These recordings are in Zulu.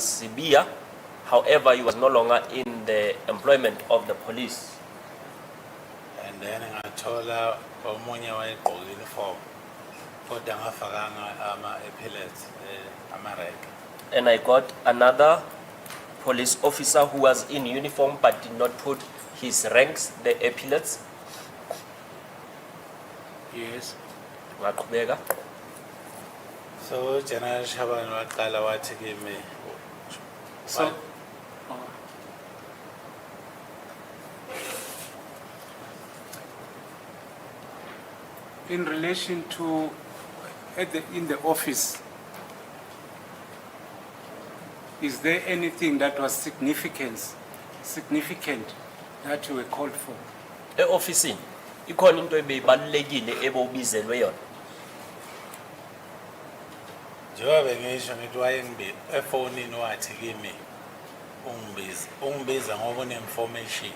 Sibia. However, he was no longer in the employment of the police. And then ngathola omunye wayegqoka uniform kodwa ngafakanga ama epaulets amareke. And I got another police officer who was in uniform but did not put his ranks, the epaulets. Yes. Ngaqhubeka. So General Shaban waqala wathi kimi So, in relation to in the office, is there anything that was significant that you were called for? E-ofisini ikhona into ebeyibalulekile ebowubizelwe yona. njengoba bengisho ngithi efonini wathi kimi ungibiza ngoba une-information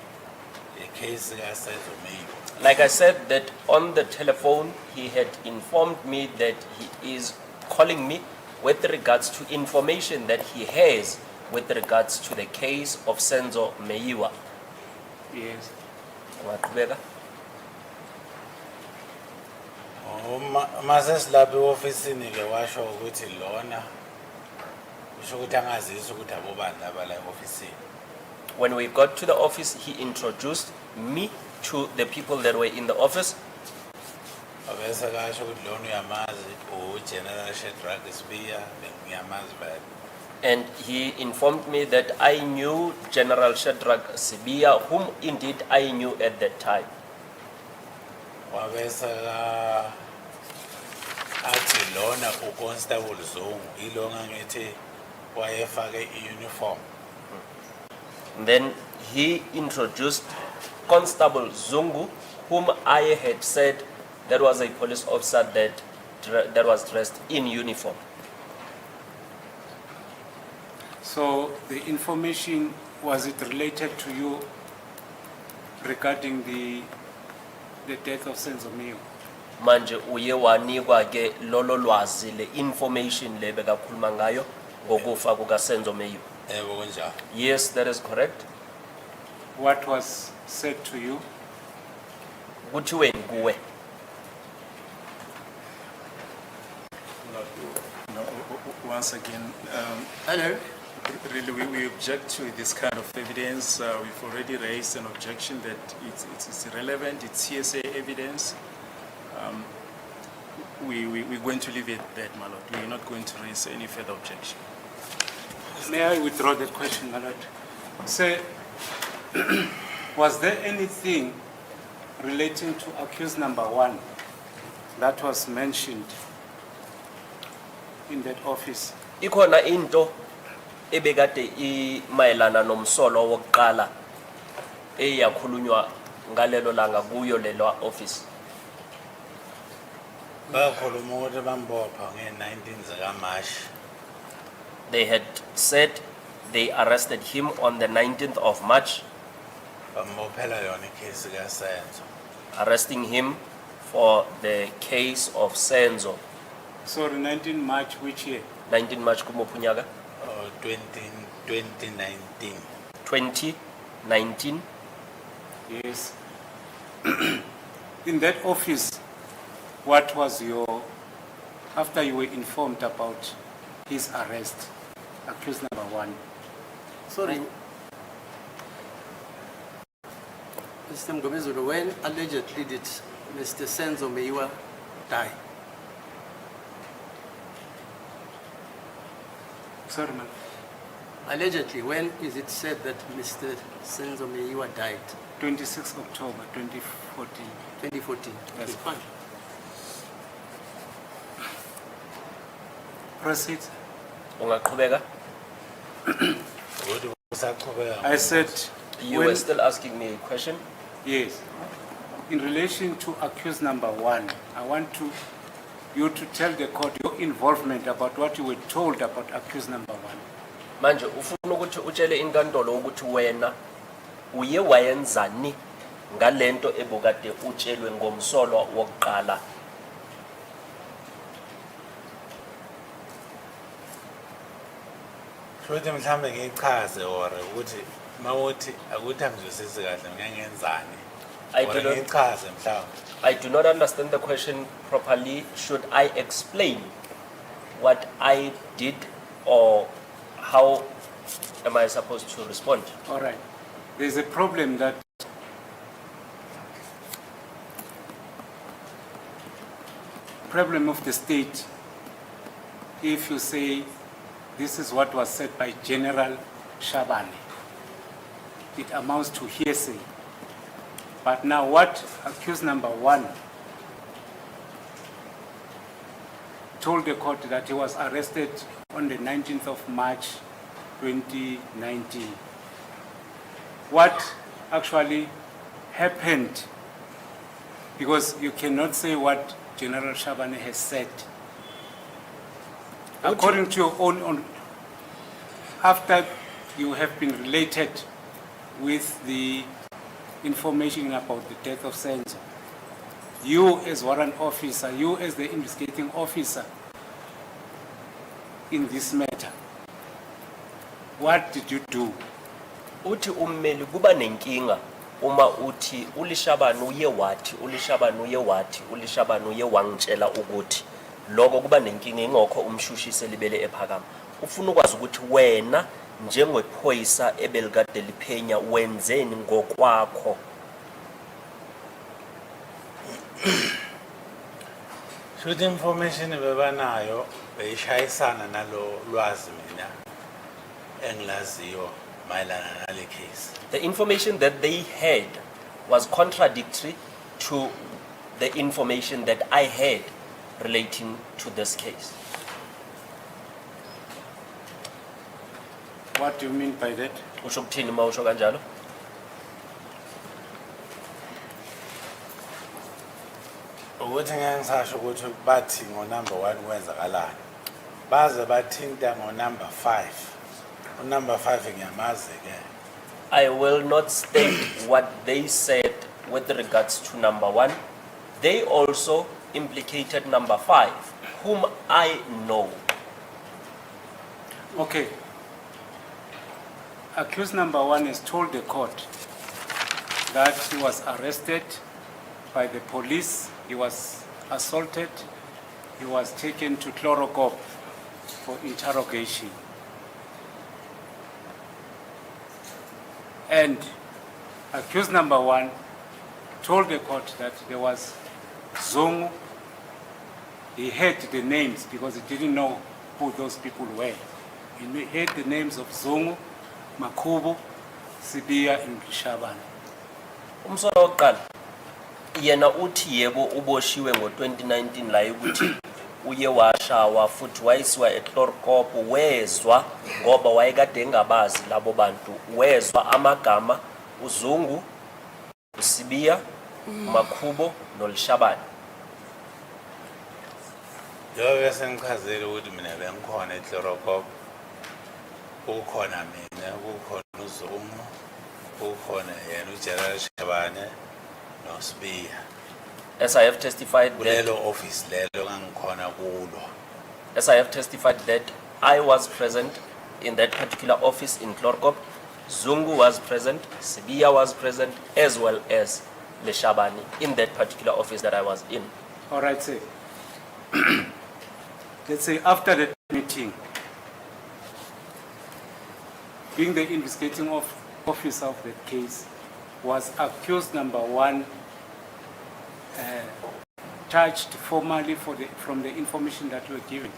case kaSenzo Meyiwa. Like I said, that on the telephone, he had informed me that he is calling me with regards to information that he has with regards to the case of Senzo Meyiwa. Yes. Ngaqhubeka. Mase silapha e-ofisini ke washo ukuthi lona usho ukuthi angazisi ukuthi abobani laba la e-ofisini. When we got to the office, he introduced me to the people that were in the office. Abese kasho ukuthi lona uyamazi uGeneral Shedrack Sibia ngiyamazi back. And he informed me that I knew General Shadrack Sibia, whom indeed I knew at that time. Wabese athi lona uConstable Zungu ilonga ngithi wayefake i-uniform. Then he introduced Constable Zungu, whom I had said that was a police officer that was dressed in uniform. So the information, was it related to you regarding the death of Senzo Meyiwa? Manje uye wanikwa ke lolo lwazi le information le bekakhuluma ngayo ngokufa kukaSenzo Meyiwa. Yebo kunjalo. Yes, that is correct. What was said to you? Kuthiweni kuwe? Once again, Hello. really we object to this kind of evidence. We've already raised an objection that it's irrelevant, it's hearsay evidence. We're going to leave it at that, my lord. We're not going to raise any further objection. May I withdraw that question, my lord? Sir, was there anything relating to accused number 1 that was mentioned in that office? Ikhona into ebekade imayelana nomsolo wokuqala eyakhulunywa ngalelo langa kuyo lelo office. Bakhuluma ukuthi bambopha nge-19 zikaMarch. They had said they arrested him on the 19th of March, Bambophela yona icase kaSenzo. arresting him for the case of Senzo. Sorry, 19 March, which year? 19 March kumuphunyaka 2019. 2019. Yes. In that office, what was your, after you were informed about his arrest, accused number 1? Sorry. Mr. Mgomezulu, when allegedly did Mr. Senzo Meyiwa die? Sorry, ma'am. Allegedly, when is it said that Mr. Senzo Meyiwa died? 26 October 2014. 2014. Yes. Okay, fine. Proceed. Ungaqhubeka? Ukuthi usaqhubeka. I said, You were still asking me a question. yes. In relation to accused number 1, I want you to tell the court your involvement about what you were told about accused number 1. Manje ufuna ukuthi utshele inkantolo ukuthi wena uye wayenzani ngalento ebukade utshelwe ngomsolo wokuqala. Shothi mhlambe ngichaze or ukuthi mawuthi akuthi angizwisisi kahle ngiyengenzani. I Or do not- ngichaze mhlawumbe. I do not understand the question properly. Should I explain what I did, or how am I supposed to respond? All right. There's a problem that problem of the state. If you say this is what was said by General Shabane, it amounts to hearsay. But now what accused number one told the court that he was arrested on the 19th of March 2019. What actually happened, because you cannot say what General Shabane has said. According to your own, after you have been related with the information about the death of Senzo, you as warrant officer, you as the investigating officer in this matter, what did you do? Uthi ummeli kuba nenkinga uma uthi ulishabani uye wathi uye wangitshela ukuthi lokho kuba nenkinga ingokho umshushise libele ephakama. Ufuna ukwazi ukuthi wena njengephoyisa ebelikade liphenya wenzeni ngokwakho. Shothi information bebanayo beyishayisana nalo lwazi mina engilaziyo mayelana nale case. The information that they had was contradictory to the information that I had relating to this case. What do you mean by that? Usho ukuthini ma usho kanjalo? Ukuthi ngeke ngisasho ukuthi bathi ngo-number 1 kwenzakalani. Baze bathinta ngo-number 5. U-number 5 ngiyamazi ke. I will not state what they said with regards to number 1. They also implicated number 5, whom I know. Okay. Accused number one has told the court that he was arrested by the police, he was assaulted, he was taken to Chlorocop for interrogation. And accused number one told the court that there was Zongo. He had the names because he didn't know who those people were. He had the names of Zongo, Makubo, Sibiya, and Shabane. Umsolo wokuqala yena uthi yebo uboshiwe ngo2019 la ukuthi uye washawa futhi wayisiwa eChlorkop wezwa ngoba wayekade engabazi labo bantu wezwa amagama uZungu, uSibiya, Makhubo noLshabane. Yoke sengichazile ukuthi mina bengikhona eChlorokop. Ukhona mina, ukhona uZungu, ukhona yena uGeneral Shabane noSibiya. As I have testified that Kulelo office lelo ngangikhona kulo. As I have testified that I was present in that particular office in Chlorkop, Zungu was present, Sibiya was present, as well as Leshabani in that particular office that I was in. All right, sir. Let's say after the meeting, being the investigating officer of the case, was accused number one charged formally from the information that you were given?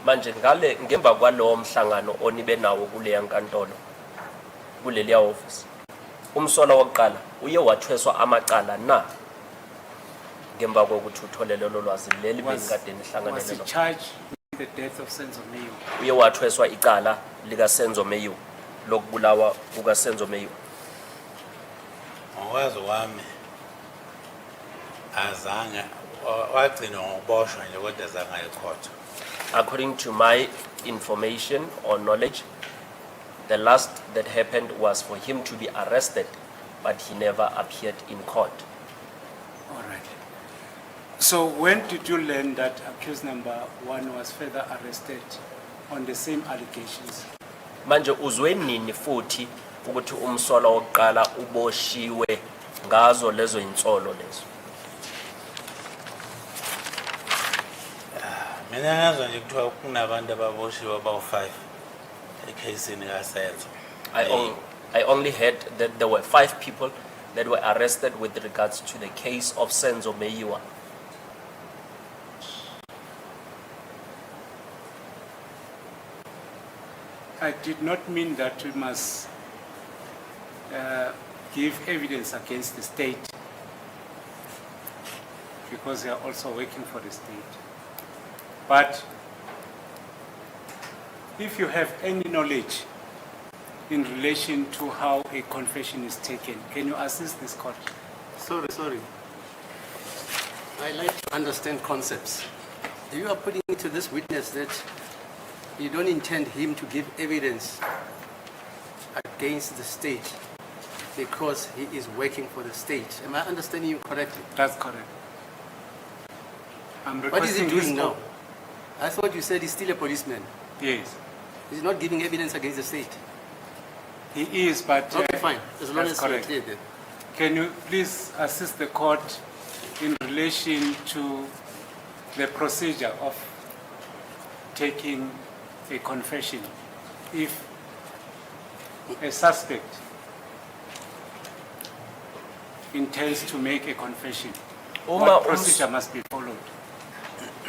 Manje ngale ngemva kwalowo mhlangano onibe nawo kuleya nkantolo kuleliya office. Umsolo wokuqala uye wathweswa amacala na ngemva kokuthi uthole lelo lwazi leli bengikade nihlanganele Was he lo. charged with the death of Senzo Meyiwa? Uye wathweswa icala lika Senzo Meyiwa lokubulawa kuka Senzo Meyiwa. Ngokwazi kwami azange wagcina ngokuboshwa nje kodwa azange ayikhotha. According to my information or knowledge, the last that happened was for him to be arrested, but he never appeared in court. All right. So when did you learn that accused number one was further arrested on the same allegations? Manje uzwe nini futhi ukuthi umsolwa wokuqala uboshiwe ngazo lezo insolo lezo? Mina ngazwa nje kuthiwa kunabantu ababoshiwe abawu-5 ekheyisini kaSenzo. I only heard that there were 5 people that were arrested with regards to the case of Senzo Meyiwa. I did not mean that we must give evidence against the state because we are also working for the state. But if you have any knowledge in relation to how a confession is taken, can you assist this court? Sorry. I like to understand concepts. You are putting to this witness that you don't intend him to give evidence against the state because he is working for the state. Am I understanding you correctly? That's correct. I'm What is he requesting doing his now? I thought you said he's still a policeman. Yes, He's not giving evidence against the state. he is, but Okay, fine. As long that's as you're correct. clear then. Can you please assist the court in relation to the procedure of taking a confession if a suspect intends to make a confession? What procedure must be followed?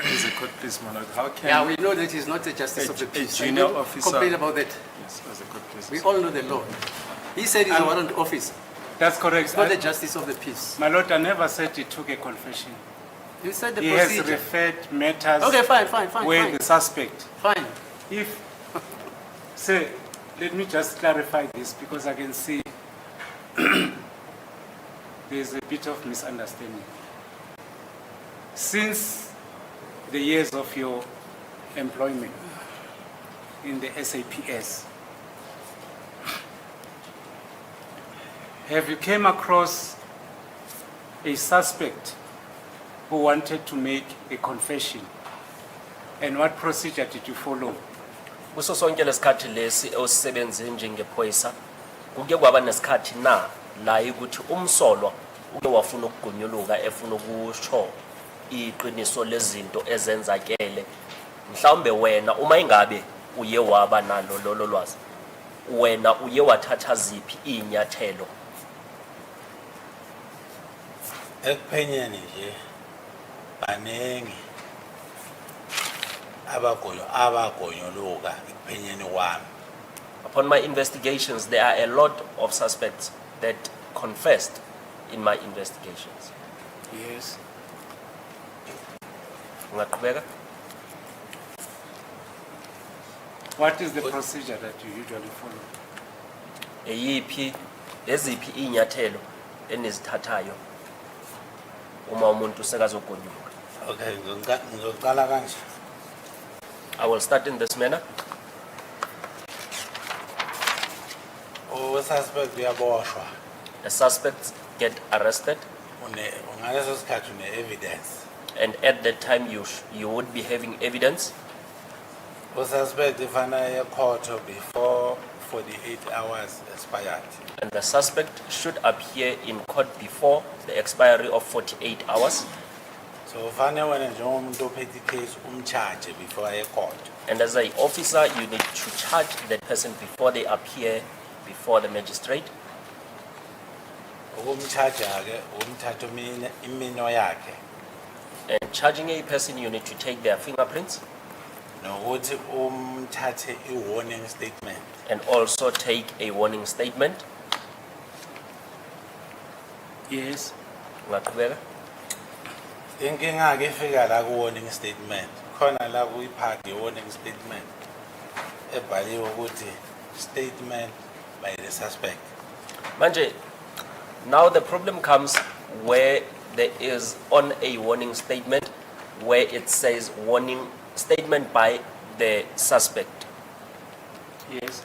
As a court, please, my lord, how can? Yeah, we know that he's not the justice of the A peace. junior I don't officer- complain about that. Yes, as a court, please. We all know the law. He said he's a warrant officer. That's correct. It's not the justice of the peace. My lord, I never said he took a confession. You said the He has procedure. referred matters Okay, fine, where fine. the suspect. Fine. If, say, let me just clarify this because I can see there's a bit of misunderstanding. Since the years of your employment in the SAPS, have you came across a suspect who wanted to make a confession? And what procedure did you follow? Kuso sonke lesikhathi lesi osisebenze njengephoyisa kuke kwaba nesikhathi na la ukuthi umsolwa uke wafuna ukugonyuluka efuna ukusho iqiniso lezinto ezenzakele mhlawumbe wena uma ingabe uye waba nalo lolo lwazi wena uye wathatha ziphi inyathelo? Ekuphenyeni nje baningi abagonyoluka ekuphenyeni kwami. Upon my investigations, there are a lot of suspects that confessed in my investigations. Yes. Ungaqhubeka? What is the procedure that you usually follow? Eziphi inyathelo enizithathayo uma umuntu sekazogonyuluka? Okay, ngizoqala kanje. I will start in this manner. Ususpect uyaboshwa. The suspects get arrested, Ngaleso sikhathi une-evidence. and at that time you would be having evidence. Ususpect ifana ye-court before 48 hours expired. And the suspect should appear in court before the expiry of 48 hours. So ufane wena njengomuntu ophethe icase umcharge before ye-court. And as an officer, you need to charge that person before they appear before the magistrate. Ukumcharge-ke umthatha imino yakhe And charging a person, you need to take their fingerprints nokuthi umthathe i-warning statement. and also take a warning statement. Yes. Ungaqhubeka? Inkinga-ke ifika la ku-warning statement. Khona la kuyipart ye-warning statement ebhaliwe ukuthi statement by the suspect. Manje, now the problem comes where there is on a warning statement where it says warning statement by the suspect. Yes.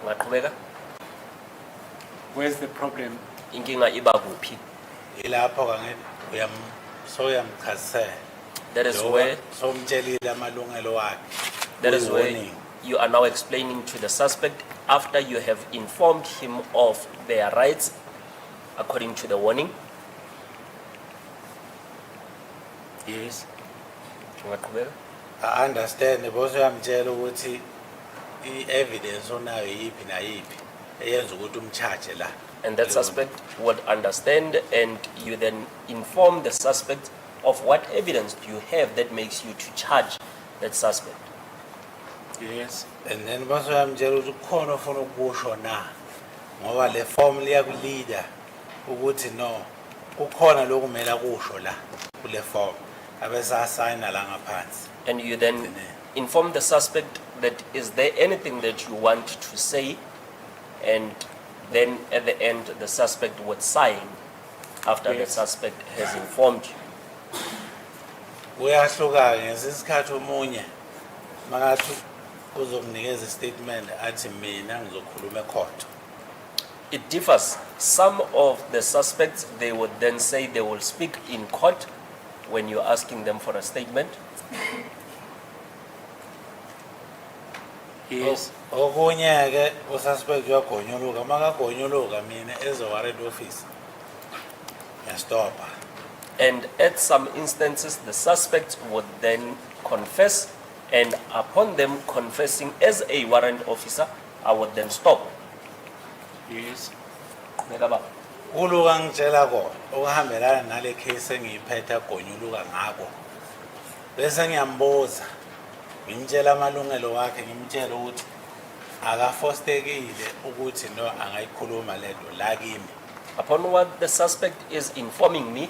Ungaqhubeka? Where's the problem? Inkinga iba kuphi? Ilapho kange soyamchazisela. That is where Somtshelile amalungelo wakhe. That is where Warning. you are now explaining to the suspect after you have informed him of their rights according to the warning. Yes. Ungaqhubeka? I understand boss uyamtshela ukuthi i-evidence onayo yiphi na yiphi eyenza ukuthi umcharge la. And that suspect would understand, and you then inform the suspect of what evidence do you have that makes you to charge that suspect. Yes. And then boss uyamtshela ukuthi kukhona ofuna ukusho na ngoba le form liyakuleader ukuthi no kukhona lokumele akusho la kule form abese assigna la ngaphansi. And you then inform the suspect that is there anything that you want to say, and then at the end the suspect would sign after the Yes. suspect has informed you. Uyahluka ngesikhathi omunye makathi uzomnikeza statement athi mina ngizokhuluma ecourt. It differs. Some of the suspects, they would then say they will speak in court when you're asking them for a statement. Yes. Okunye ke ususpect uyagonyuluka makagonyuluka mina as a warrant officer ngiyastopa. And at some instances, the suspects would then confess, and upon them confessing as a warrant officer, I would then stop. Yes. Megaba. Kuluka ngitshela kona okuhambelana nale case engiyiphethe agonyuluka ngako. Bese ngiyambuza ngimtshela amalungelo wakhe ngimtshela ukuthi akafostekile ukuthi no angayikhuluma lento la kimi. Upon what the suspect is informing me,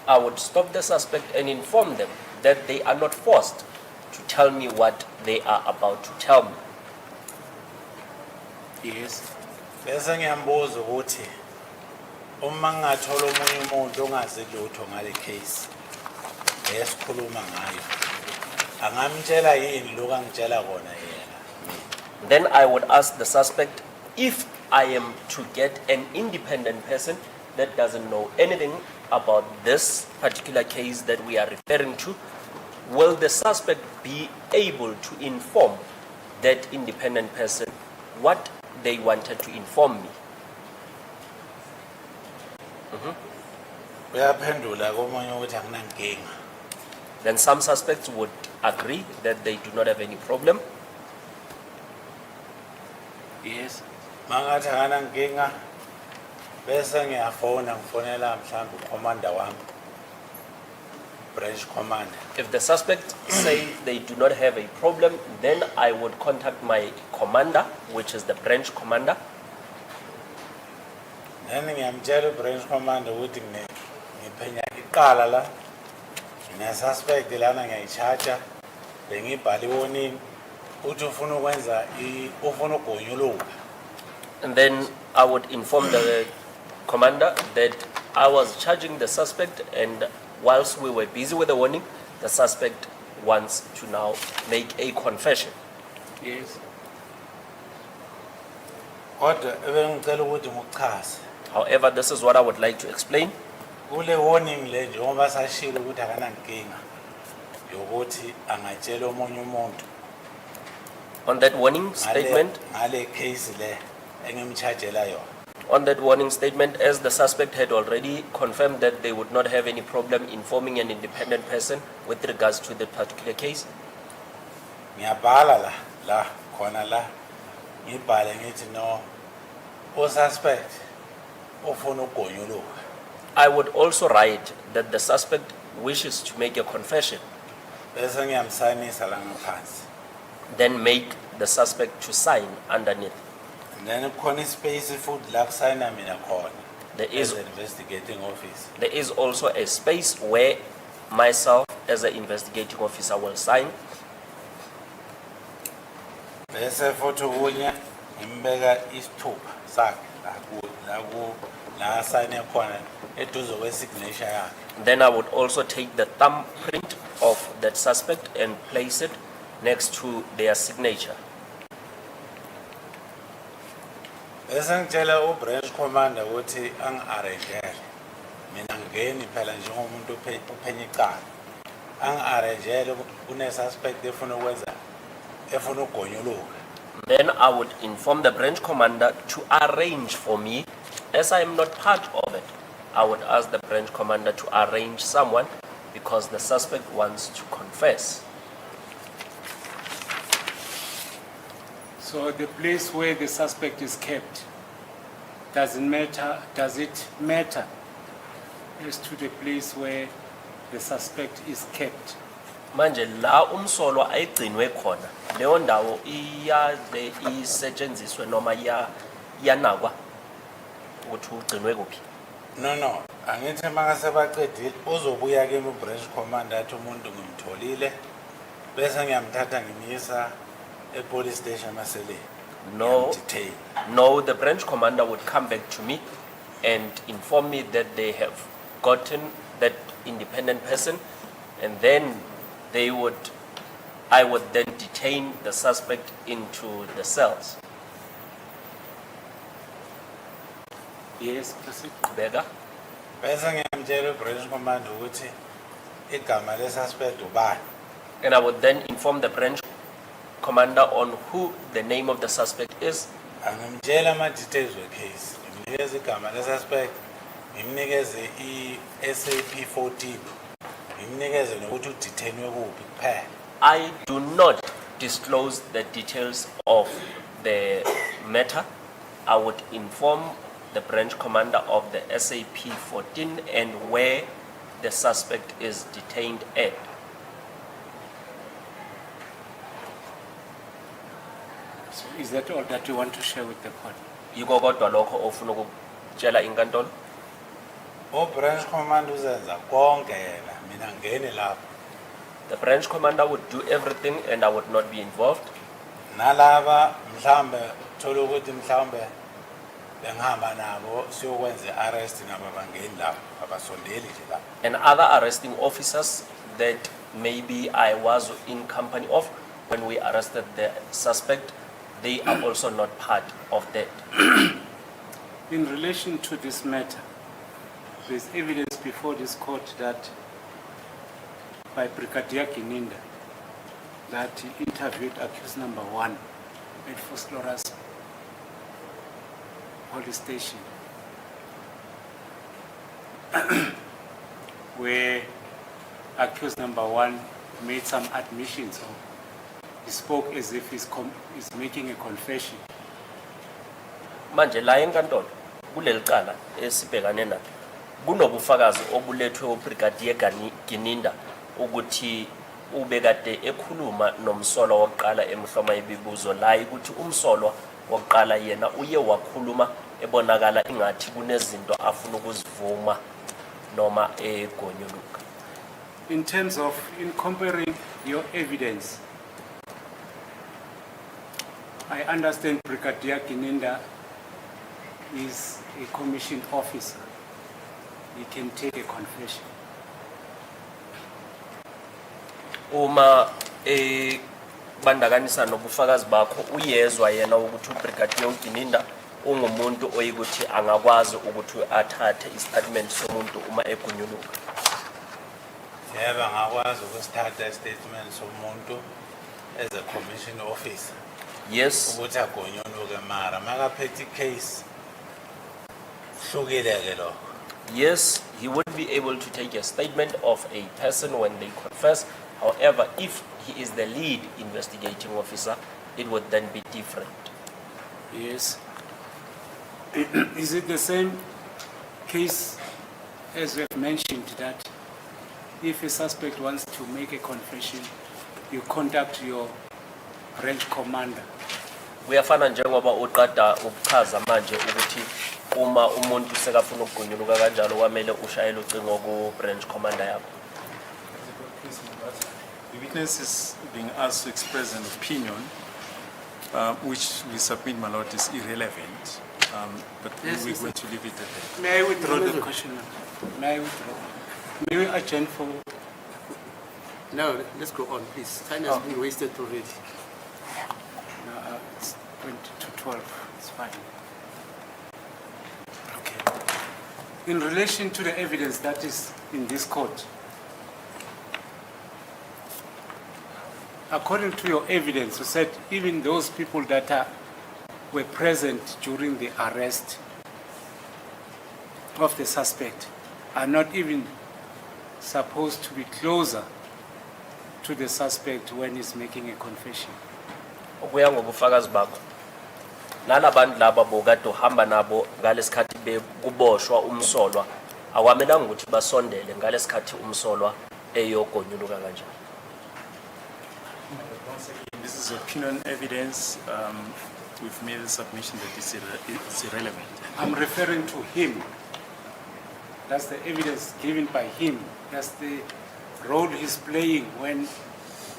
I would stop the suspect and inform them that they are not forced to tell me what they are about to tell me. Yes. Bese ngiyambuza ukuthi uma ngathola omunye umuntu ongazi lutho ngale case esikhuluma ngayo angamtshela yini lokho angitshela kona yena. Then I would ask the suspect if I am to get an independent person that doesn't know anything about this particular case that we are referring to, will the suspect be able to inform that independent person what they wanted to inform me? Uyaphendula komunye ukuthi akunankinga. Then some suspects would agree that they do not have any problem. Yes. Mangathi akanankinga bese ngiyafona ngifonela mhlawumbe ucommander wami branch commander. If the suspect say they do not have a problem, then I would contact my commander, which is the branch commander. Then ngiyamtshela branch commander ukuthi ngiphenya iqala la ngine suspect lana ngiyayicharge bengibhala iwarning uthi ufuna ukwenza ufuna ugonyuluka. And then I would inform the commander that I was charging the suspect, and whilst we were busy with the warning, the suspect wants to now make a confession. Yes. Kodwa ebengicela ukuthi ngichaze However, this is what I would like to explain. kule warning le njengoba sashilo ukuthi akanankinga yokuthi angatshela omunye umuntu On that warning statement, ngale case le engimchargela yona. on that warning statement, as the suspect had already confirmed that they would not have any problem informing an independent person with regards to the particular case, Ngiyabhala la khona la ngibhale ngithi no ususpect ufuna ugonyuluka. I would also write that the suspect wishes to make a confession, Bese ngiyamsayinisa la ngaphansi. then make the suspect to sign underneath. And then khona ispace futhi la kusayina mina khona. There As is, an investigating officer. there is also a space where myself as an investigating officer will sign. Bese futhi kunye ngimbeka isithupha sakhe la asayine khona eduze kwesignature yakhe. Then I would also take the thumbprint of that suspect and place it next to their signature. Bese ngitshela ubranch commander ukuthi angi-arrangele. Mina ngingeni phela njengomuntu uphenya icala. Angi-arrangele une suspect efuna ukwenza efuna ukugonyuluka. Then I would inform the branch commander to arrange for me, as I am not part of it. I would ask the branch commander to arrange someone because the suspect wants to confess. So the place where the suspect is kept, does it matter as to the place where the suspect is kept? Manje la umsolwa ayigcinwe khona leyo ndawo iyaze isetshenziswe noma yanakwa ukuthi ugcinwe kuphi. No, angithi makase baqedile uzobuya kimi branch commander athi umuntu ngimtholile bese ngiyamthatha ngimisa police station masele. No, the branch commander would come back to me and inform me that they have gotten that independent person, and then I would then detain the suspect into the cells. Yes, proceed. Bega. Bese ngiyamtshela branch commander ukuthi igama le suspect ubani. And I would then inform the branch commander on who the name of the suspect is. Angimtshela ama details we case. Ngimnikeza igama le suspect, ngimnikeze SAP 14. Ngimnikeze nokuthi udetainwe kuphi kuphela. I do not disclose the details of the matter. I would inform the branch commander of the SAP 14 and where the suspect is detained at. So is that all that you want to share with the court? Yiko kodwa lokho ofuna ukutshela inkantolo? Branch commander uzenza konke yena, mina ngene lapho. The branch commander would do everything and I would not be involved. Nalaba mhlambe thola ukuthi mhlambe bengihamba nabo siyokwenza arrest nabo bangeni lapho abasondeli nje lapho. And other arresting officers that maybe I was in company of when we arrested the suspect, they are also not part of that. In relation to this matter, there is evidence before this court that by Brigadier Gininda that he interviewed accused number 1 at Fosloras police station where accused number 1 made some admissions. He spoke as if he's making a confession. Manje la enkantolo kuleli cala esibhekane nalo kunobufakazi obulethwe uBrigadier Gininda ukuthi ubekade ekhuluma nomsolwa wokuqala emhloma ibibuzo la ukuthi umsolwa wokuqala yena uye wakhuluma ebonakala ingathi kunezinto afuna ukuzivuma noma egonyuluka. In terms of comparing your evidence, I understand Brigadier Gininda is a commissioned officer. He can take a confession. Uma bandakanisa nobufakazi bakho uyezwa yena ukuthi uBrigadier Gininda ungumuntu oyikuthi angakwazi ukuthi athathe istatement somuntu uma egonyuluka. Yebo ngakwazi ukusithatha statement somuntu as a commission officer. Yes. Ukuthi agonyuluke mara makaphethe case hlukile ke lokho. Yes, he would be able to take a statement of a person when they confess. However, if he is the lead investigating officer, it would then be different. Yes. Is it the same case as we have mentioned that if a suspect wants to make a confession, you contact your branch commander? Kuyafana njengoba uqada ukuchaza manje ukuthi uma umuntu sekafuna ukugonyuluka kanjalo kwamele ushayele ucingo ku branch commander yakho. The witness is being asked to express an opinion, which we submit, my lord, is irrelevant. But Yes, we're Mr. going to leave it at that. May I withdraw the question? May I withdraw? May we adjourn for? No, let's go on, please. Time has been wasted already. No, it's 20 to 12. It's fine. Okay. In relation to the evidence that is in this court, according to your evidence, you said even those people that were present during the arrest of the suspect are not even supposed to be closer to the suspect when he's making a confession. Ukuya ngobufakazi bakho. Nalabantu laba bokade uhamba nabo ngalesikhathi bekuboshwa umsolwa awamelanga ukuthi basondele ngalesikhathi umsolwa eyogonyuluka kanjani. Once again, this is opinion evidence. We've made the submission that it's irrelevant. I'm referring to him. That's the evidence given by him. That's the role he's playing when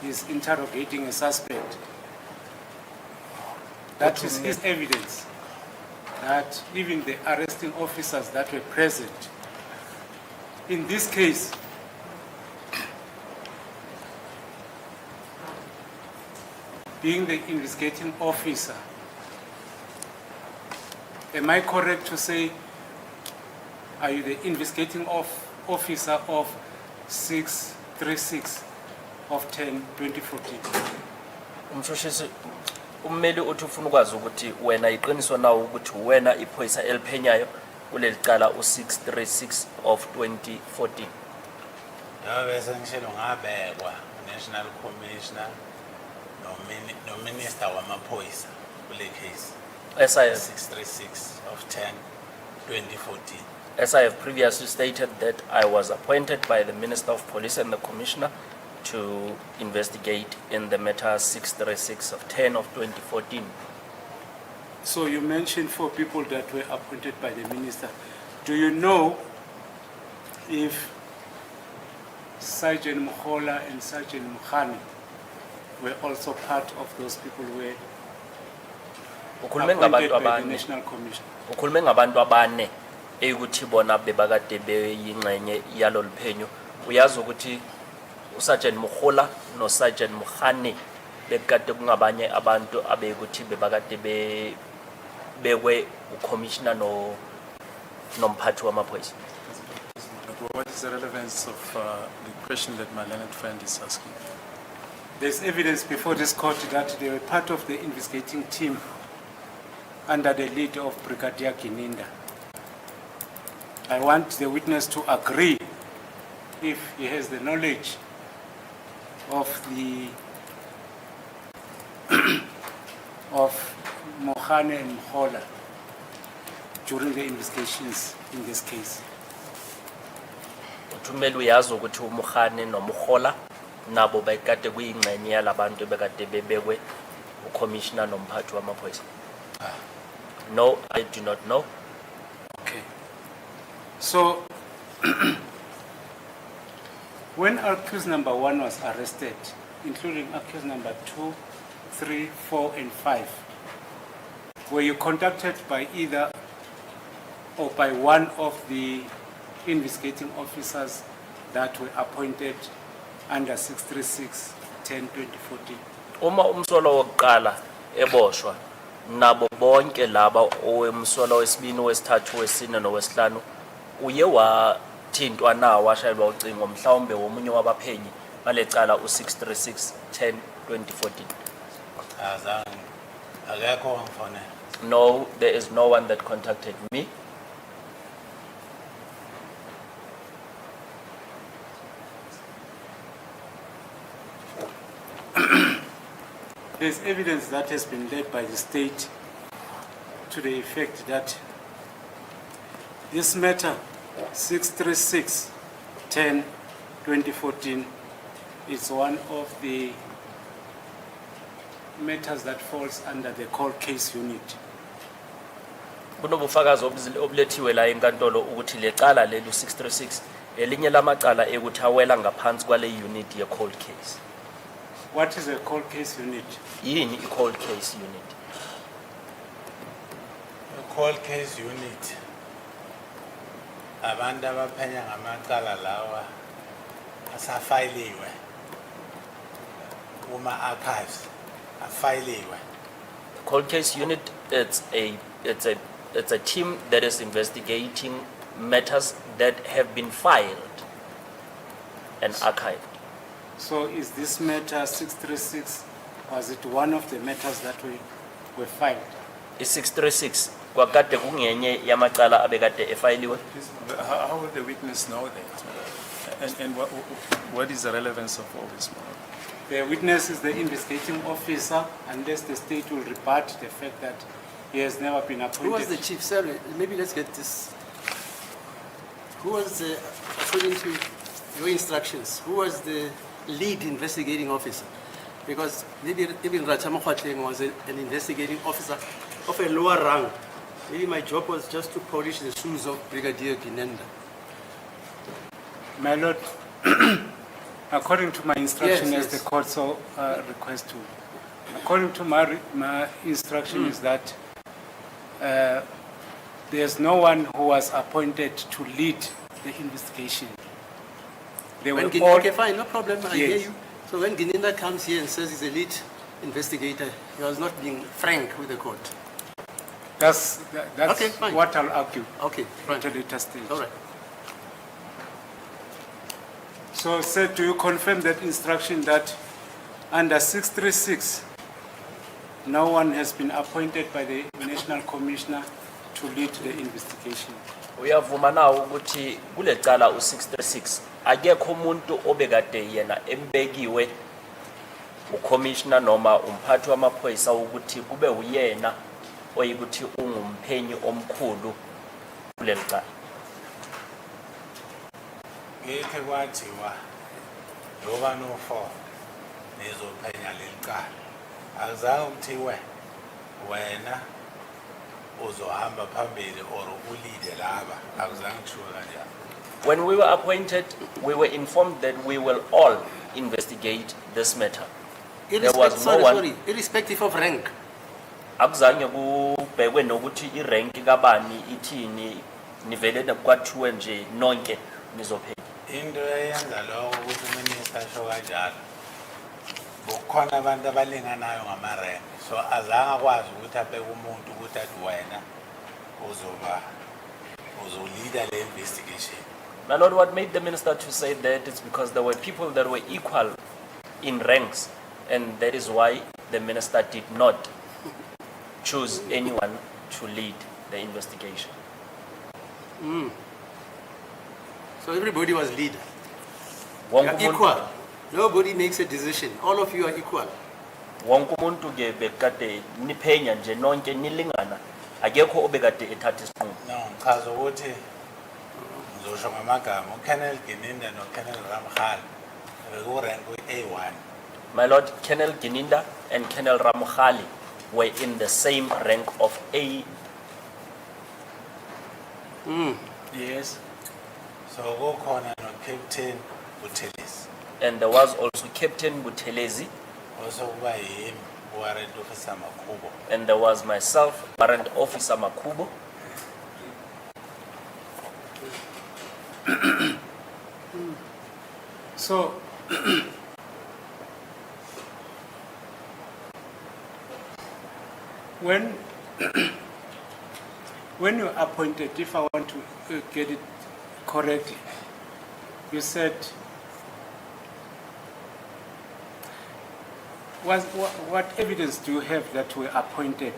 he's interrogating a suspect. That is his evidence. That even the arresting officers that were present, in this case, being the investigating officer, am I correct to say, are you the investigating officer of 636 of 10/2014? Umshushisi ummeli uthi ufuna ukwazi ukuthi wena iqiniso nawo ukuthi wena iphoyisa eliphenyayo kuleli cala u636 of 2014. Bese ngishilo ngabekwa National Commissioner no Minister wamaphoyisa kule case. As I 636 of 10/2014. As I have previously stated that I was appointed by the Minister of Police and the Commissioner to investigate in the matter 636 of 10 of 2014. So you mentioned 4 people that were appointed by the minister. Do you know if Sergeant Mkhola and Sergeant Mukhani were also part of those people who were Ukhulume appointed ngabantu by the abane. National Commission? Ukhulume ngabantu abane eyukuthi bona bebakade beyingxenye yalo liphenyo. Uyazi ukuthi uSergeant Mkhola no Sergeant Mukhani bekade kungabanye abantu abekuthi bebakade bekwe uCommissioner nomphathi wamaphoyisa. What is the relevance of the question that my learned friend is asking? There's evidence before this court that they were part of the investigating team under the lead of Brigadier Kininda. I want the witness to agree if he has the knowledge of the of Mohane and Mkhola during the investigations in this case. Uthumela uyazi ukuthi uMkhane noMkhola nabo bekade kuyingxenye yalabantu bekade bebekwe uCommissioner nomphathi wamaphoyisa. No, I do not know. Okay. So, when accused number 1 was arrested, including accused number 2, 3, 4, and 5, were you contacted by either or by one of the investigating officers that were appointed under 636 10/2014? Uma umsolo wokuqala eboshwa nabo bonke laba owemsolo wesibini wesithathu wesine nowesihlanu uye wathintwa na washayelwa ucingo mhlawumbe womunye wabaphenyi balecala u636 10/2014. Azange akekho ngifone. No, there is no one that contacted me. There's evidence that has been led by the state to the effect that this matter 636 10/2014 is one of the matters that falls under the cold case unit. Kunobufakazi obulethiwe la enkantolo ukuthi lecala lelu 636 elinye lamacala ekuthi awela ngaphansi kwale unit ye cold case. What is a cold case unit? Yini I cold case unit? A cold case unit. Abantu abaphenya ngamacala lawa asafayiliwe kuma archives afayiliwe. Cold case unit, it's a team that is investigating matters that have been filed and archived. So is this matter 636, was it one of the matters that were filed? I-636 kwakade kungenye yamacala abekade efayiliwe. How will the witness know that? And what is the relevance of all this? The witness is the investigating officer, unless the state will rebut the fact that he has never been appointed. Who was the chief? Sorry, maybe let's get this. Who was, according to your instructions, who was the lead investigating officer? Because maybe even Rachamakwatleng was an investigating officer of a lower rank. Maybe my job was just to polish the shoes of Brigadier Ginenda. My lord, according to my instruction Yes, as yes. the court so request to, according to my instruction is that there's no one who was appointed to lead the investigation. They were all, Okay, fine, no problem, I hear Yes. you. So when Ginenda comes here and says he's a lead investigator, he was not being frank with the court. that's Okay, fine. what I'll argue Okay, fine. at a later stage. All right. So, sir, do you confirm that instruction that under 636, no one has been appointed by the National Commissioner to lead the investigation? Uyavuma na ukuthi kule cala u-636 akekho umuntu obekade yena embekiwe ucommissioner noma umphathi wamaphoyisa ukuthi kube uyena oyikuthi ungumphenyi omkhulu kuleli cala. Ngithi kwathiwa loba no4 nizophenya lelicala. Akuzange kuthiwe wena uzohamba phambili or ulide laba. Akuzange kushiwo kanjalo. When we were appointed, we were informed that we will all investigate this matter. There was no one. Irrespective of rank. Akuzange kubhekwe nokuthi irank kabani ithini nivele kwathiwe nje nonke nizophenya. Into eyenza lokho ukuthi uminister asho kanjalo. Kukhona abantu abalinganayo ngamarank. So azange akwazi ukuthi abeke umuntu ukuthi athi wena uzolida le investigation. My Lord, what made the minister to say that is because there were people that were equal in ranks, and that is why the minister did not choose anyone to lead the investigation. So everybody was lead. You Wonke are umuntu- equal. Nobody makes a decision. All of you are equal. wonke umuntu ke bekade niphenya nje nonke nilingana, akekho obekade ethatha isinqumo. No, ngichaza ukuthi ngizosho ngamagama uKenneth Gininda noKenneth Ramkhal bekurank A1. My Lord, Colonel Gininda and Colonel Ramkhali were in the same rank of A. Yes. So kukhona noCaptain Buthelezi And there was also Captain Buthelezi, also kuba yimi warrant officer Makhubo. and there was myself, Warrant Officer Makubo. So, when when you appointed, if I want to get it correctly, you said, what evidence do you have that were appointed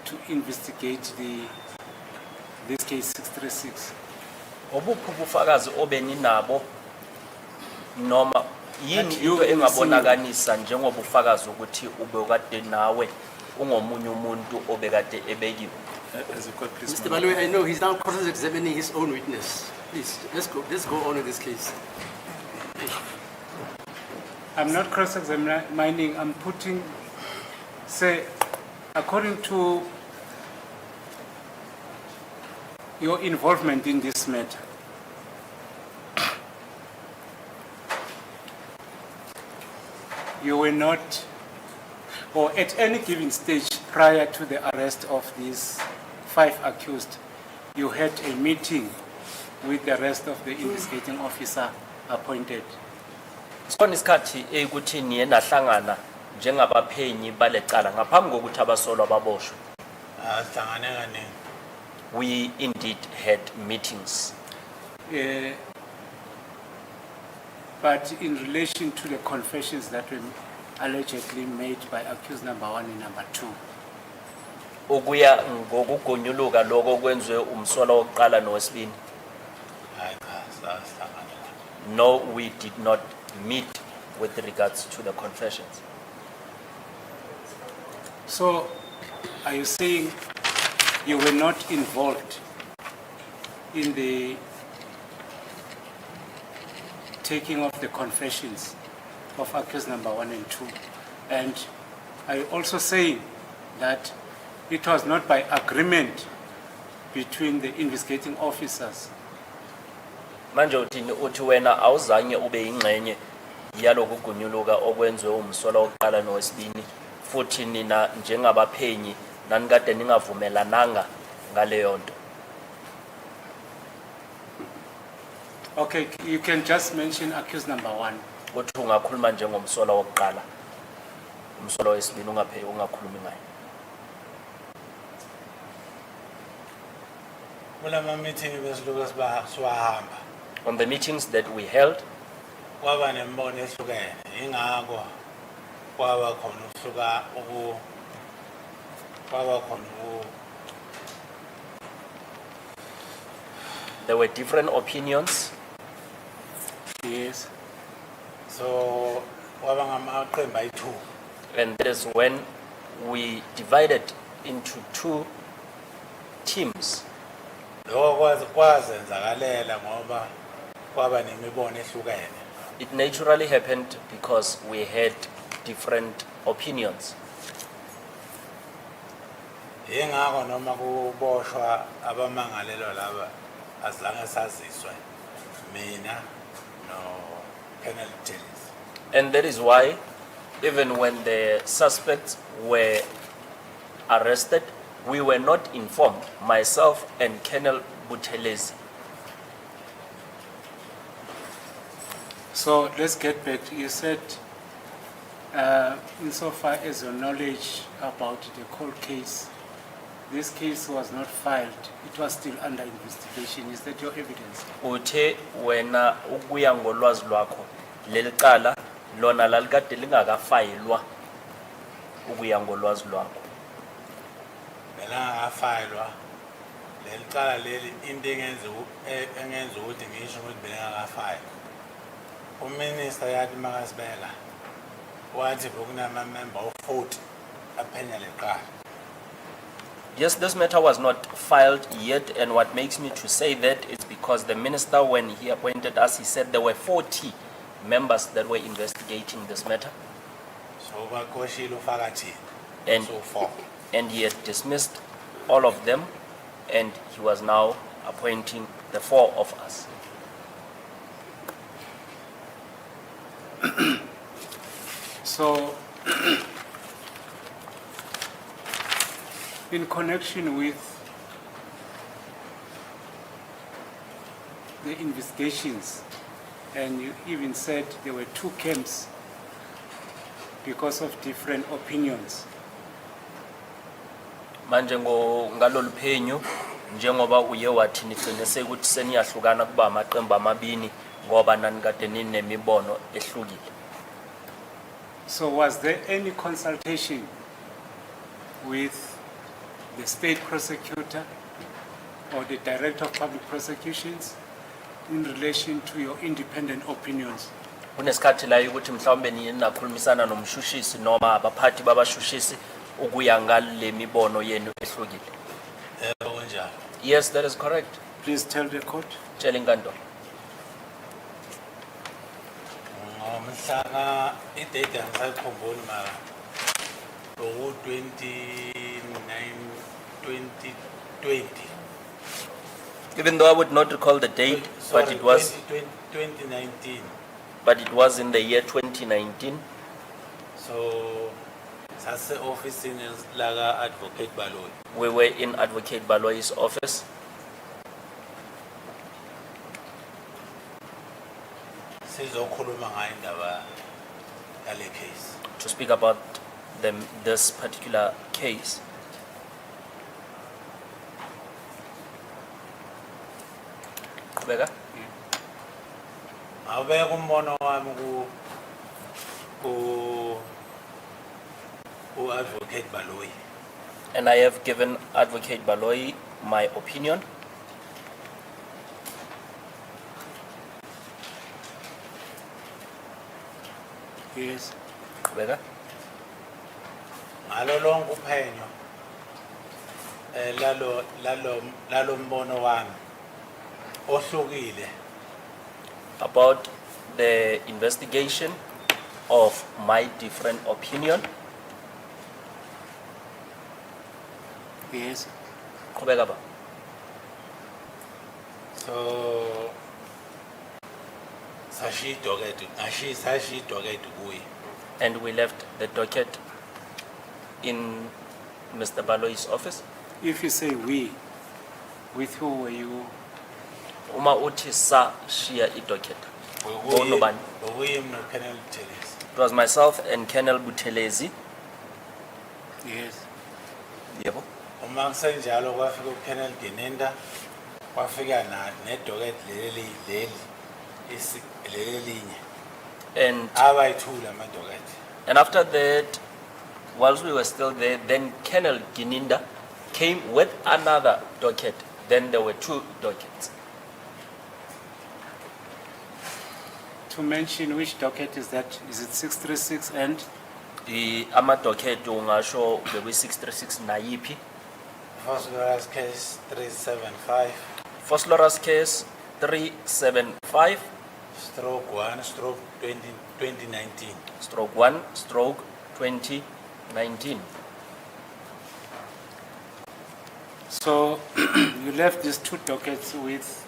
to investigate this case 636? Obuphi ubufakazi obeninabo noma yini That you into will engabonakanisa njengobufakazi ukuthi ubekade nawe ungomunye umuntu obekade ebekiwe? As a court, please. Mr. Balwe, I know he's now cross-examining his own witness. Please, let's go on with this case. I'm not cross-examining, I'm putting, say, according to your involvement in this matter, you were not, or at any given stage prior to the arrest of these 5 accused, you had a meeting with the rest of the investigating officer appointed. Sona isikhathi ukuthi niye nahlangana njengabaphenyi balecala ngaphambi kokuthi abasolwa baboshwe. Asihlangane kaningi. We indeed had meetings. But in relation to the confessions that were allegedly made by accused number 1 and number 2, ukuya ngokugonyuluka lokho kwenziwe umsolwa wokuqala nowesibini. Hayi cha, sahlangana. No, we did not meet with regards to the confessions. so are you saying you were not involved in the taking of the confessions of accused number 1 and 2? And are you also saying that it was not by agreement between the investigating officers? Manje uthi wena awuzange ube ingxenye yaloko kugonyuluka okwenziwe umsolwa wokuqala nowesibini futhi nina njengabaphenyi nanikade ningavumelananga ngaleyo nto. Okay, you can just mention accused number 1. Uthi ungakhuluma njengomsolwa wokuqala. Umsolwa wesibini ungakhulumi ngaye. Kulama meeting besiluka siwahamba. On the meetings that we held, Kwaba nembono ehlukene. Ingakho kwaba khona ukuhluka kwaba khona there were different opinions. Yes. so kwaba ngamaqembu ayi-2. And that is when we divided into 2 teams. Lokho kwazenzakalela ngoba kwaba nemibono ehlukene. It naturally happened because we had different opinions. Ingakho noma kuboshwa abamangalelwa laba azange saziswe mina no penalty. And that is why, even when the suspects were arrested, we were not informed, myself and Colonel Buthelezi. So let's get back. You said, insofar as your knowledge about the cold case, this case was not filed. It was still under investigation. Is that your evidence? Uthe wena ukuya ngolwazi lwakho leli qala lona lalikade lingakafayilwa ukuya ngolwazi lwakho. Belangafayilwa lelicala leli into engenza ukuthi ngisho ukuthi belangafayilwa. Uminister yathi makasibela wathi bekunama member of 40 aphenya leqala. Yes, this matter was not filed yet, and what makes me to say that is because the minister, when he appointed us, he said there were 40 members that were investigating this matter, So bakoshile ufaka thina. And- So 4. and he had dismissed all of them, and he was now appointing the 4 of us. So, in connection with the investigations, and you even said there were 2 camps because of different opinions. Manje ngalolu phenyo njengoba uye wathi nigcine sekuthi seniyahlukana kuba amaqembu amabini ngoba nanikade ninemibono ehlukile. So was there any consultation with the state prosecutor or the director of public prosecutions in relation to your independent opinions? Kunesikhathi la ukuthi mhlawumbe ninakhulumisana nomshushisi noma abaphathi babashushisi ukuya ngale mibono yenu ehlukile. Yebo kunjalo. Yes, that is correct. Please tell the court. Tshela inkantolo. Ngomhlaka idate angisayikhumbuli mara ngo 2020. Even though I would not recall the date, but Sorry, it was 2019. in the year 2019. So sase office in laga advocate Baloyi. We were in Advocate Baloyi's office Sizokhuluma ngayo indaba yale case. to speak about this particular case. Qhubeka. Awubeka umbono wami ku advocate Baloyi. And I have given Advocate Baloyi my opinion. Yes. Qhubeka. Ngalo lonke uphenyo lalo mbono wami ohlukile About the investigation of my different opinion. Yes. Qhubeka ba. so sashi docket kuye. And we left the docket in Mr. Baloyi's office. If you say we, with who were you? Uma uthi sa shia docket. Bonobani. Bekuye no Colonel Tellers. It was myself and Colonel Buthelezi. Yes. Yebo. Uma kusenjalo kwafika uColonel Ginenda kwafika ne docket leli linye And abayithula ama docket. And after that, whilst we were still there, then Colonel Gininda came with another docket. Then there were two dockets. To mention which docket is that? Is it 636 and? The ama docket ungasho bewe 636 nayipi. First Lawyer's case 375 First Laura's case 375 stroke 1 stroke 2019. stroke 1 stroke 2019. So you left these two dockets with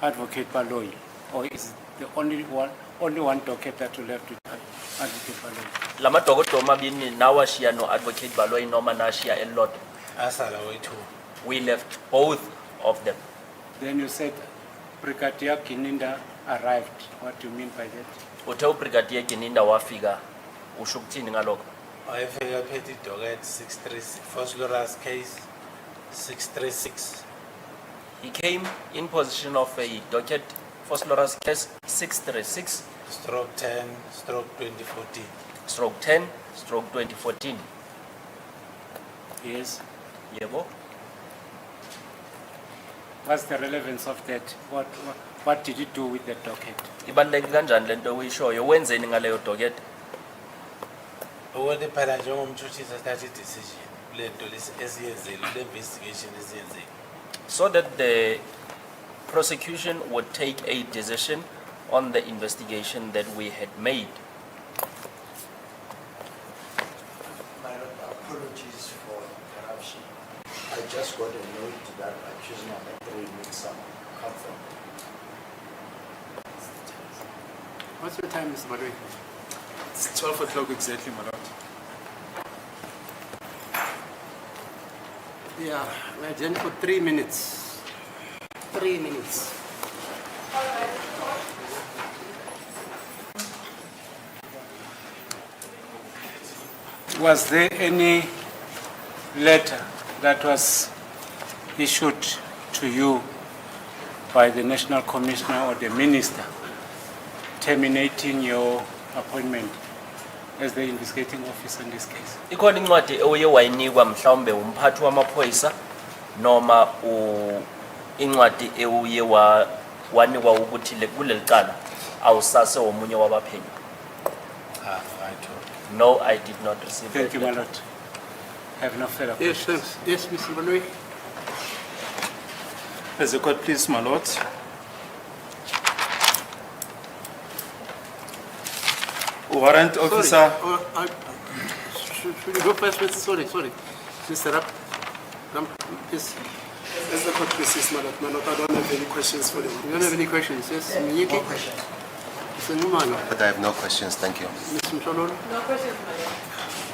Advocate Baloyi, or is it the only one docket that you left with Advocate Baloyi? Lama dokoto mabini nawa shia no Advocate Baloyi noma na shia a lot. Asala wethu. We left both of them. Then you said Brigadier Gininda arrived. What do you mean by that? Uthe Brigadier Gininda wafika usho ukuthini ngalokho. Wayefika phethe docket 636 First Lawyer's case 636 He came in position of a docket First Laura's case 636 stroke 10 stroke 2014. stroke 10 stroke 2014. Yes. Yebo. What's the relevance of that? What did you do with the docket? Ibaluleke kanjani lento oyishoyo wenzeni ngaleyo docket? Ukuthi phela njengomthuthisi athathe decision lento esiyenzile le investigation esiyenzile. So that the prosecution would take a decision on the investigation that we had made. My lord, apologies for interruption. I just got a note that accused number 3 needs some comfort. What's your time, Mr. Baloyi? It's 12 o'clock exactly, my lord. Yeah, we're adjourned for 3 minutes. 3 minutes. Was there any letter that was issued to you by the National Commissioner or the Minister terminating your appointment as the investigating officer in this case? Ikhona incwadi oye wayinikwa mhlawumbe umphathi wamaphoyisa noma incwadi ewuye wanikwa ukuthi kuleli cala awusase omunye wabaphenyi. I told. No, I did not receive Thank that you, my letter. lord. Have no further Yes, questions. thanks. Yes, Mr. Baloyi. As the court, please, my lord. Warrant officer. Should you go first, Mr. Sorry. Mr. Rapp. Yes. As the court proceeds, my lord, I don't have any questions for them. You don't have any questions? Yes, Miyiki? No question. Mr. Numano? But I have no questions, thank you. Mr. Mshololo? No questions,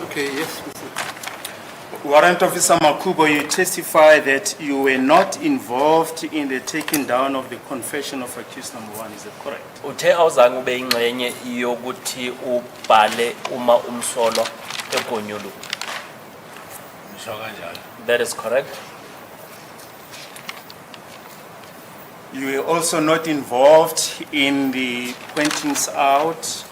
Okay, yes, Mr. Warrant officer Makubo, you testify that you were not involved in the taking down of the confession of accused number 1. Is that correct? Uthe awuzange ube ingxenye yokuthi ubhale uma umsolo egonyulu. Ngisho kanjalo. That is correct. You were also not involved in the pointings out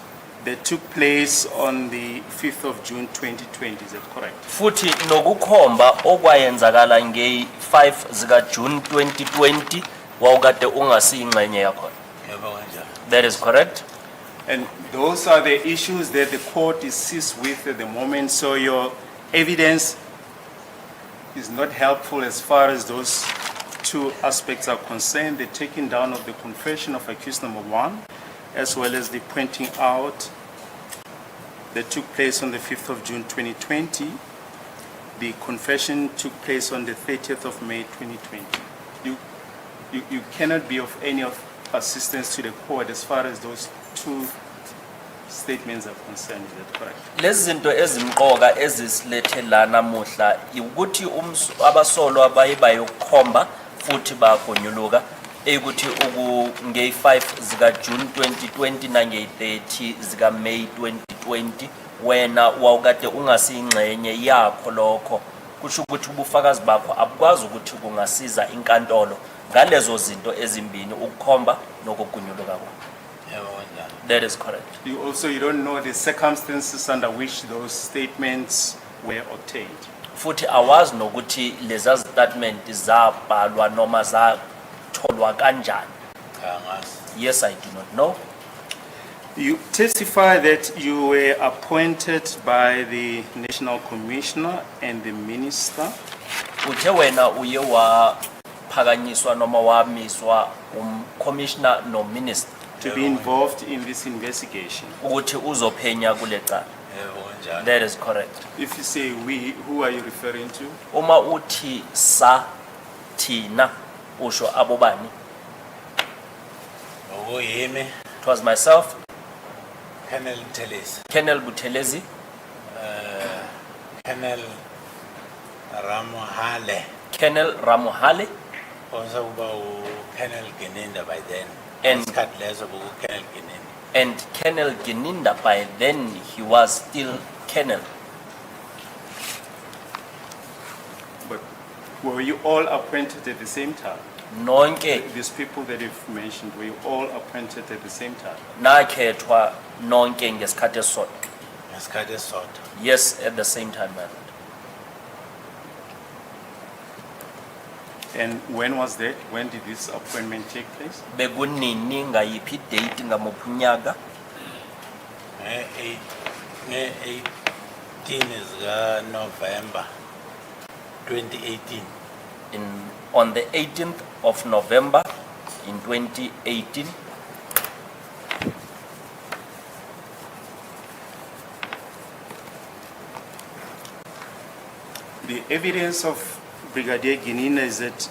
that took place on the 5th of June 2020, is that correct? Futhi nokukhomba okwayenzakala nge-5 zika June 2020 wawukade ungasiyingxenye yakho. Yebo kanjalo. That is correct. And those are the issues that the court is seized with at the moment, so your evidence is not helpful as far as those two aspects are concerned, the taking down of the confession of accused number 1, as well as the pointing out that took place on the 5th of June 2020. The confession took place on the 30th of May 2020. You cannot be of any of assistance to the court as far as those two statements are concerned, is that correct? Lezi zinto ezimqoka ezisilethe la namuhla ukuthi abasolwa abaye bayokhomba futhi bagonyuluka ukuthi nge-5 zika June 2020 nange-30 zika May 2020 wena wawukade ungasiyingxenye yakho lokho kusho ukuthi ubufakazi bakho abukwazi ukuthi kungasiza inkantolo ngalezo zinto ezimbini ukukhomba nokugunyuluka kwakho. Yebo kanjalo. That is correct. You don't know the circumstances under which those statements were obtained. Futhi awazi nokuthi leza statement zabhalwa noma zatholwa kanjani. Angazi. Yes, I do not know. You testify that you were appointed by the National Commissioner and the Minister Uthe wena uye waphakanyiswa noma wamiswa commissioner no minister to be involved in this investigation. ukuthi uzophenya kule cala. Yebo kanjalo. That is correct. If you say we, who are you referring to? Uma uthi sa thina usho abobani? Okuyimi It was myself, Colonel Telesi, Colonel Buthelezi, Colonel Ramohale, Colonel Ramohale, also kuba Colonel Geninda by then. And- Isikhathi leso bu Colonel Geninda. and Colonel Gininda. By then he was still Colonel. But were you all appointed at the same time? Nonke These people that you've mentioned, were you all appointed at the same time? nakhethwa nonke ngesikhathi esisodwa. Ngesikhathi esisodwa. Yes, at the same time, my lord. And when was that? When did this appointment take place? Bekunini ngayiphi date ngamuphi unyaka? Nge-18 zika November 2018. On the 18th of November in 2018. The evidence of Brigadier Ginina is that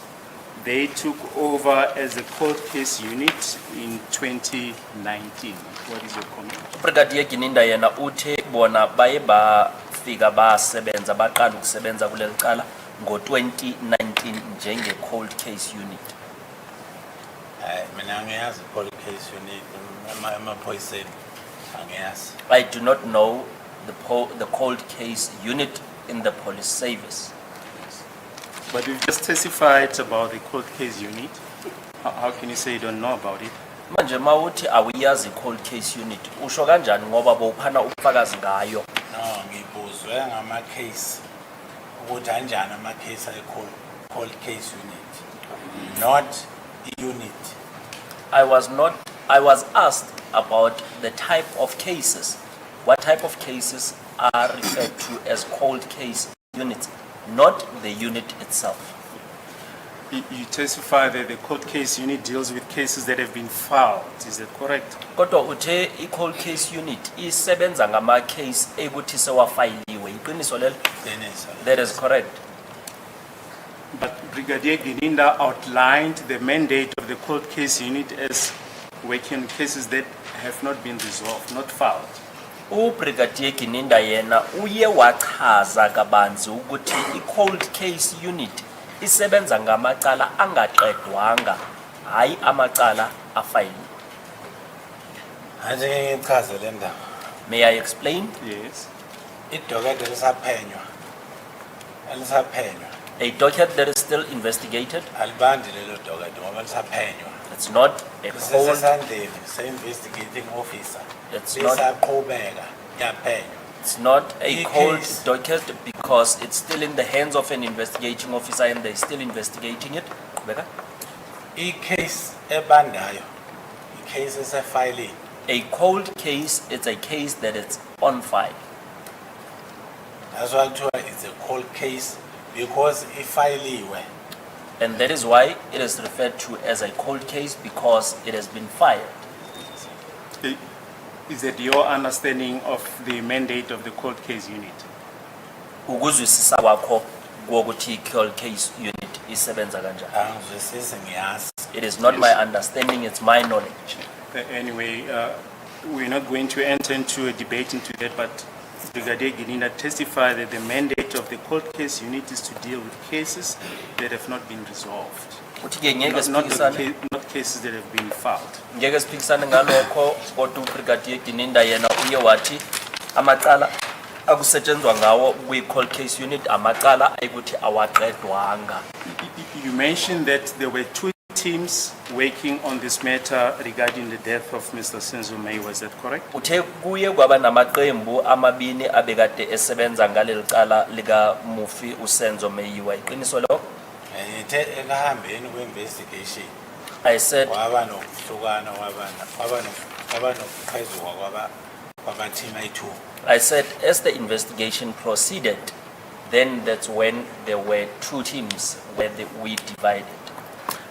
they took over as a cold case unit in 2019. What is your comment? Brigadier Gininda yena uthe bona baye bafika basebenza baqala ukusebenza kuleli cala ngo-2019 njenge cold case unit. Mina angiyazi cold case unit emaphoyiseni angiyazi. I do not know the cold case unit in the police service. But you've just testified about the cold case unit. How can you say you don't know about it? Manje mawuthi awuyazi cold case unit usho kanjani ngoba bowuphana ubufakazi ngayo? No, ngibuzwe ngama case ukuthi kanjani ama case ay cold case unit, not unit. I was asked about the type of cases. What type of cases are referred to as cold case units, not the unit itself. You testify that the cold case unit deals with cases that have been filed. Is that correct? Kodwa uthe i-cold case unit isebenza ngama case ekuthi sewafayiliwe. Iqiniso lelo? That is correct. But Brigadier Gininda outlined the mandate of the cold case unit as working on cases that have not been resolved, not filed. Brigadier Gininda yena uye wachaza kabanzi ukuthi i-cold case unit isebenza ngamacala angaqedwanga, hayi amacala afayiliwe. Anje ngichaze le ndaba. May I explain? Yes. Idocket elisaphenywa A docket that is still investigated alibandi lelo docket ngoba lisaphenywa. It's not a cold, Kusesandleni se-investigating officer. It's not- Lisaqhubeka, kuyaphenywa. it's not a I cold case- docket because it's still in the hands of an investigating officer and they're still investigating it. Qhubeka. I-case ebandayo, i-case esefayilini. A cold case, it's a case that it's on file. That's why kuthiwa it's a cold case because ifayiliwe. And that is why it is referred to as a cold case because it has been filed. Is it your understanding of the mandate of the court case unit? Ukuzwisisa kwakho kokuthi cold case unit isebenza kanjani. Angizwisisi ngiyazi. It is not my understanding, it's my knowledge. Anyway, we're not going to enter into a debate into that, but Brigadier Gininda testified that the mandate of the court case unit is to deal with cases that have not been resolved. Uthi-ke ngeke Not siphikisane not cases that have been filed. ngeke siphikisane ngalokho kodwa uBrigadier Gininda yena uye wathi amaqala akusetshenzwa ngawo kwi-cold case unit amaqala ayikuthi awaqedwanga. You mentioned that there were two teams working on this matter regarding the death of Mr. Senzo Meyiwa, is that correct? Uthe kuye kwaba namaqembu amabini abekade esebenza ngaleli cala lika Mufi uSenzo Meyiwa. Iqiniso lokho? Ngithe ekuhambeni kwe-investigation I said kwaba nokuhlukana kwaba nokuphezuka kwama-team ayi-2. I said as the investigation proceeded, then that's when there were two teams where we divided.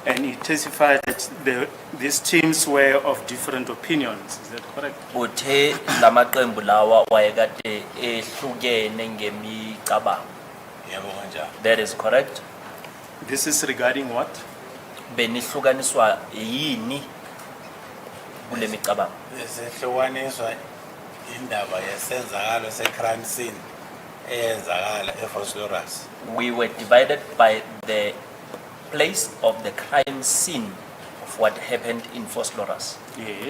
And he testified that these teams were of different opinions, is that correct? Uthe lamaqembu lawa wayekade ehlukene ngemicabango. Yebo kanjalo. That is correct. This is regarding what? Benihlukaniswa yini kule micabango? Sehlukaniswa indaba yesenzakalo se-crime scene eyenzakala eFosloras. We were divided by the place of the crime scene of what happened in Vosloorus. Yes.